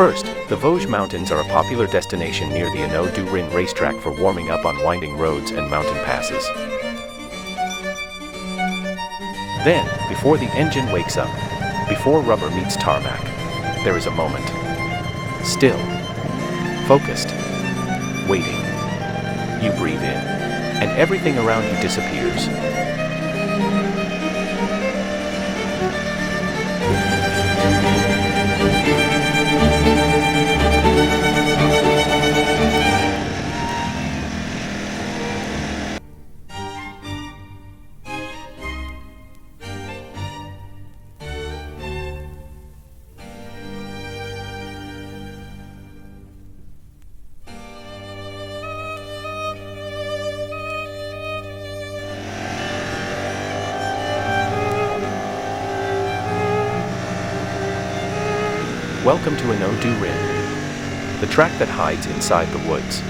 First, the Vosges Mountains are a popular destination near the Anneau du Rhin racetrack for warming up on winding roads and mountain passes. Then, before the engine wakes up, before rubber meets tarmac, there is a moment. Still, focused, waiting. You breathe in, and everything around you disappears. Welcome to Anneau du Rhin, the track that hides inside the woods,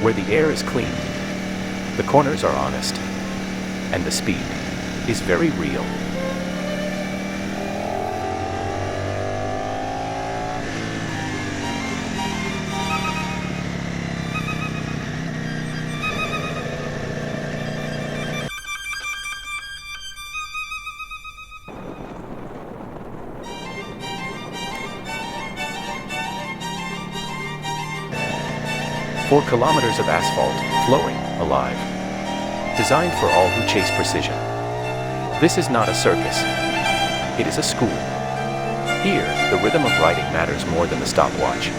where the air is clean, the corners are honest, and the speed is very real. Four kilometers of asphalt, flowing, alive. Designed for all who chase precision. This is not a circus. It is a school. Here, the rhythm of riding matters more than the stopwatch.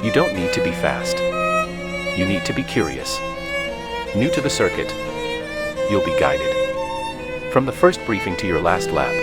You don't need to be fast. You need to be curious. New to the circuit, you'll be guided. From the first briefing to your last lap.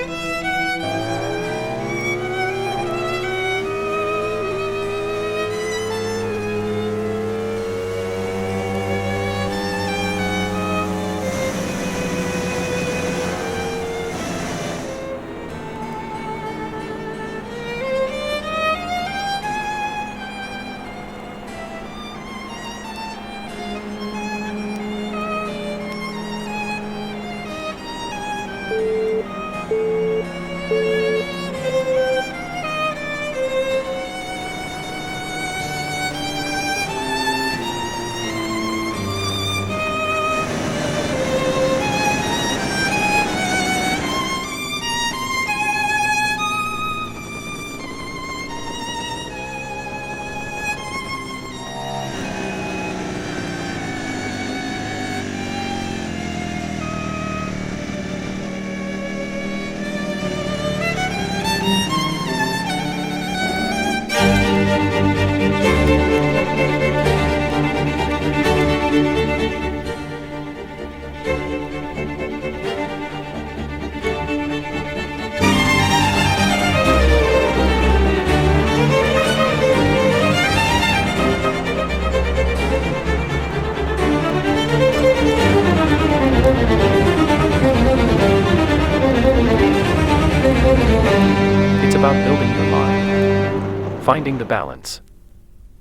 It's about building your line, finding the balance.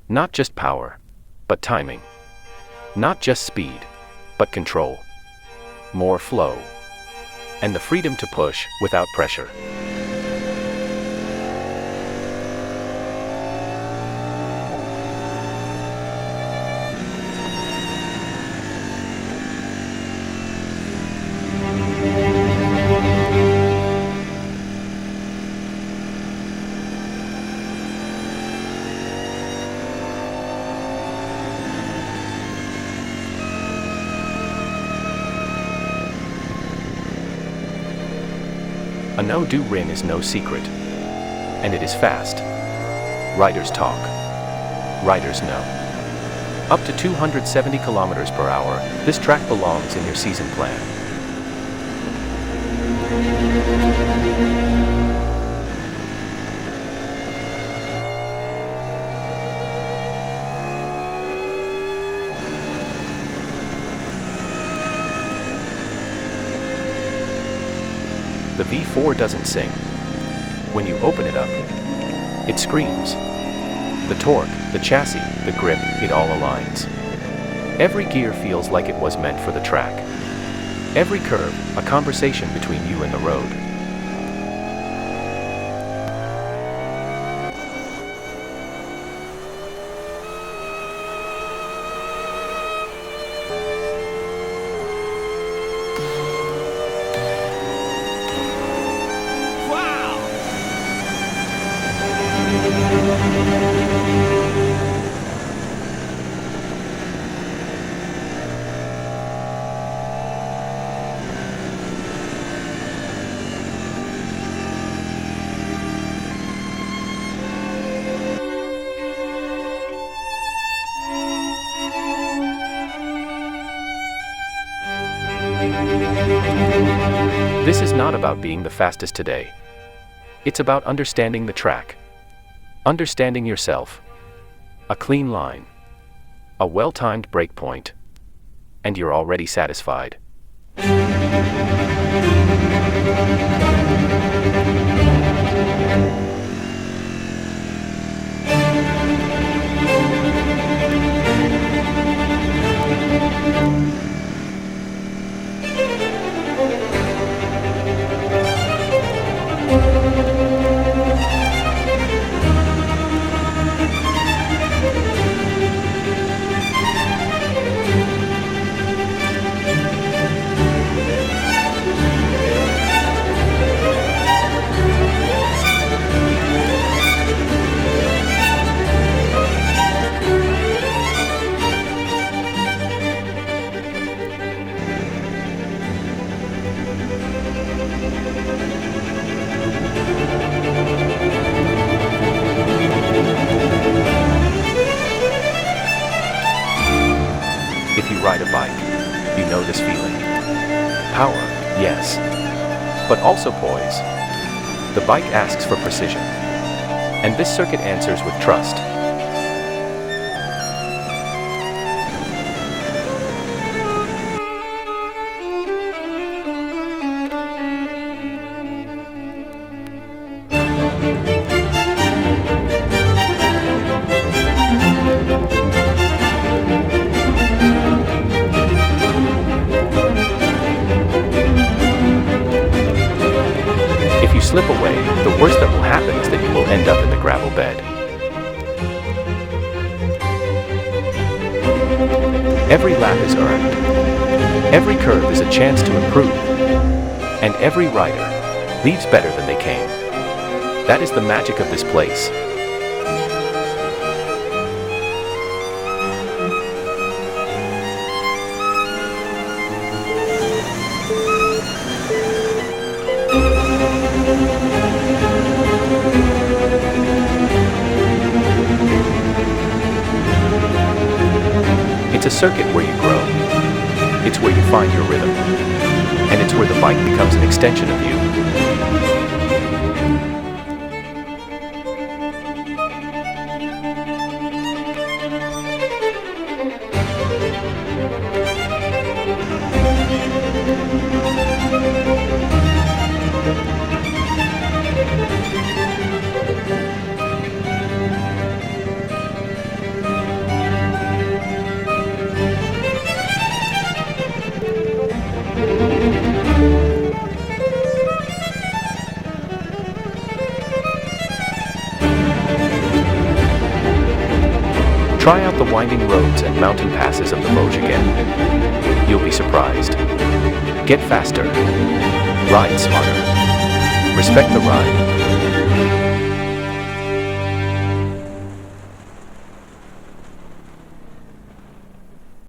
Not just power, but timing. Not just speed, but control. More flow. And the freedom to push without pressure. Anneau du Rhin is no secret, and it is fast. Riders talk. Riders know. Up to 270 kilometers per hour, this track belongs in your season plan. The V4 doesn't sing. When you open it up, it screams. The torque, the chassis, the grip, it all aligns. Every gear feels like it was meant for the track. Every curve, a conversation between you and the road. This is not about being the fastest today. It's about understanding the track. Understanding yourself. A clean line. A well-timed brake point. And you're already satisfied. If you ride a bike, you know this feeling. Power, yes, but also poise. The bike asks for precision, and this circuit answers with trust. If you slip away, the worst that will happen is that you will end up in the gravel bed. Every lap is earned. Every curve is a chance to improve. And every rider leaves better than they came. That is the magic of this place. It's a circuit where you grow. It's where you find your rhythm. And it's where the bike becomes an extension of you. Try out the winding roads and mountain passes of the Vosges again. You'll be surprised. Get faster. Ride smarter. Respect the ride.